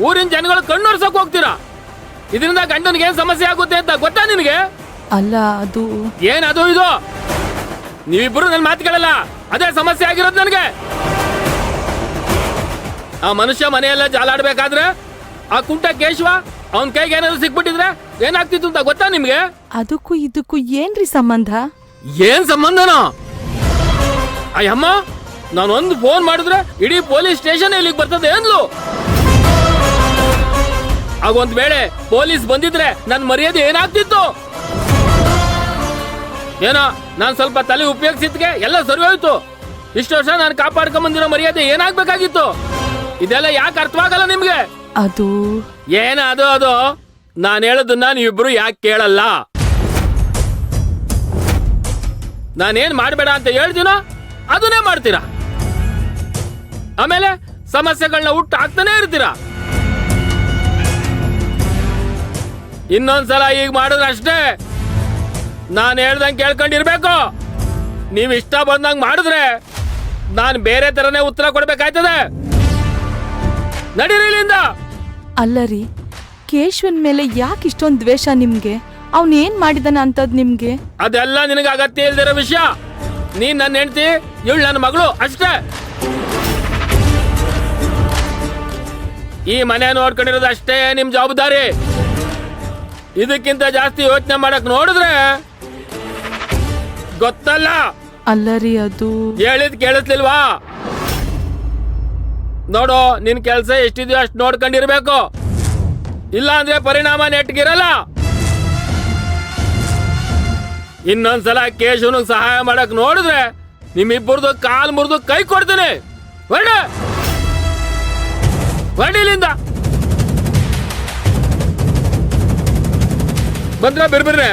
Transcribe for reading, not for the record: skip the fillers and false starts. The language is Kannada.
ಊರಿನ ಜನಗಳು ಕಣ್ಣೊರ್ಸಕ್ ಹೋಗ್ತೀರಾ. ಇದರಿಂದ ಗಂಡನಿಗೆ ಏನ್ ಸಮಸ್ಯೆ ಆಗುತ್ತೆ ಅಂತ ಗೊತ್ತಾ ನಿನಗೆ? ಅಲ್ಲ ಅದು ಏನದು ಇದು? ನೀವಿಬ್ರು ನನ್ ಮಾತು ಕೇಳಲ್ಲ, ಅದೇ ಸಮಸ್ಯೆ ಆಗಿರೋದು ನನಗೆ. ಆ ಮನುಷ್ಯ ಮನೆಯೆಲ್ಲ ಜಾಲಾಡ್ಬೇಕಾದ್ರೆ ಆ ಕುಂಟ ಕೇಶವ ಅವನ್ ಕೈಗೆ ಏನಾದ್ರು ಸಿಕ್ಬಿಟ್ಟಿದ್ರೆ ಏನಾಗ್ತಿತ್ತು ಅಂತ ಗೊತ್ತಾ ನಿಮ್ಗೆ? ಅದಕ್ಕೂ ಇದಕ್ಕೂ ಏನ್ರಿ ಸಂಬಂಧ? ಏನ್ ಸಂಬಂಧನೋ? ಅಯ್ಯಮ್ಮ, ನಾನೊಂದು ಫೋನ್ ಮಾಡಿದ್ರೆ ಇಡೀ ಪೊಲೀಸ್ ಸ್ಟೇಷನ್ ಇಲ್ಲಿಗೆ ಬರ್ತದೆ ಅಂದ್ಲು. ಆಗೊಂದ್ ವೇಳೆ ಪೊಲೀಸ್ ಬಂದಿದ್ರೆ ನನ್ ಮರ್ಯಾದೆ ಏನಾಗ್ತಿತ್ತು? ಏನೋ ನಾನ್ ಸ್ವಲ್ಪ ತಲೆ ಉಪಯೋಗಿಸಿದ್ಗೆ ಎಲ್ಲ ಸರಿ ಹೋಯ್ತು. ಇಷ್ಟು ವರ್ಷ ನಾನು ಕಾಪಾಡ್ಕೊಂಡ್ ಬಂದಿರೋ ಮರ್ಯಾದೆ ಏನಾಗ್ಬೇಕಾಗಿತ್ತು? ಇದೆಲ್ಲ ಯಾಕೆ ಅರ್ಥವಾಗಲ್ಲ ನಿಮ್ಗೆ? ಅದು ಏನ ಅದು ನಾನು ಹೇಳೋದನ್ನ ನೀವಿಬ್ರು ಯಾಕೆ ಕೇಳಲ್ಲ? ನಾನೇನ್ ಮಾಡ್ಬೇಡ ಅಂತ ಹೇಳ್ತೀನೋ ಅದನ್ನೇ ಮಾಡ್ತೀರಾ. ಆಮೇಲೆ ಸಮಸ್ಯೆಗಳನ್ನ ಹುಟ್ಟು ಹಾಕ್ತಾನೆ ಇರ್ತೀರಾ. ಇನ್ನೊಂದ್ಸಲ ಈಗ ಮಾಡಿದ್ರೆ ಅಷ್ಟೇ. ನಾನು ಹೇಳ್ದಂಗೆ ಕೇಳ್ಕೊಂಡಿರ್ಬೇಕು. ನೀವ್ ಇಷ್ಟ ಬಂದಂಗ್ ಮಾಡಿದ್ರೆ ನಾನು ಬೇರೆ ತರನೇ ಉತ್ತರ ಕೊಡ್ಬೇಕಾಯ್ತದೆ. ನಡೀರಿ ಇಲ್ಲಿಂದ. ಅಲ್ಲರಿ, ಕೇಶವನ್ ಮೇಲೆ ಯಾಕೆ ಇಷ್ಟೊಂದು ದ್ವೇಷ ನಿಮ್ಗೆ? ಅವ್ನ್ ಏನ್ ಮಾಡಿದಾನ ಅಂತದ್ ನಿಮ್ಗೆ? ಅದೆಲ್ಲ ನಿನಗೆ ಅಗತ್ಯ ಇಲ್ದಿರೋ ವಿಷಯ. ನೀನ್ ನನ್ನ ಹೆಂಡತಿ, ಇವಳು ನನ್ನ ಮಗಳು ಅಷ್ಟೇ. ಈ ಮನೆ ನೋಡ್ಕೊಂಡಿರೋದು ಅಷ್ಟೇ ನಿಮ್ ಜವಾಬ್ದಾರಿ. ಇದಕ್ಕಿಂತ ಜಾಸ್ತಿ ಯೋಚನೆ ಮಾಡಕ್ ನೋಡಿದ್ರೆ ಗೊತ್ತಲ್ಲ. ಅಲ್ಲರಿ, ಅದು ಹೇಳಿದ್ ಕೇಳಿಸ್ಲಿಲ್ವಾ? ನೋಡು, ನಿನ್ ಕೆಲ್ಸ ಎಷ್ಟಿದ್ಯೋ ಅಷ್ಟು ನೋಡ್ಕೊಂಡಿರ್ಬೇಕು. ಇಲ್ಲ ಅಂದ್ರೆ ಪರಿಣಾಮ ನೆಟ್ಗಿರಲ್ಲ. ಇನ್ನೊಂದ್ಸಲ ಕೇಶವನಿಗೆ ಸಹಾಯ ಮಾಡಕ್ ನೋಡಿದ್ರೆ ನಿಮ್ಮಿಬ್ಬರದು ಕಾಲ್ ಮುರಿದು ಕೈ ಕೊಡ್ತೀನಿ. ಇಲ್ಲಿಂದ ಬಂದ್ರ ಬಿರ್ಬಿರ್ರೆ.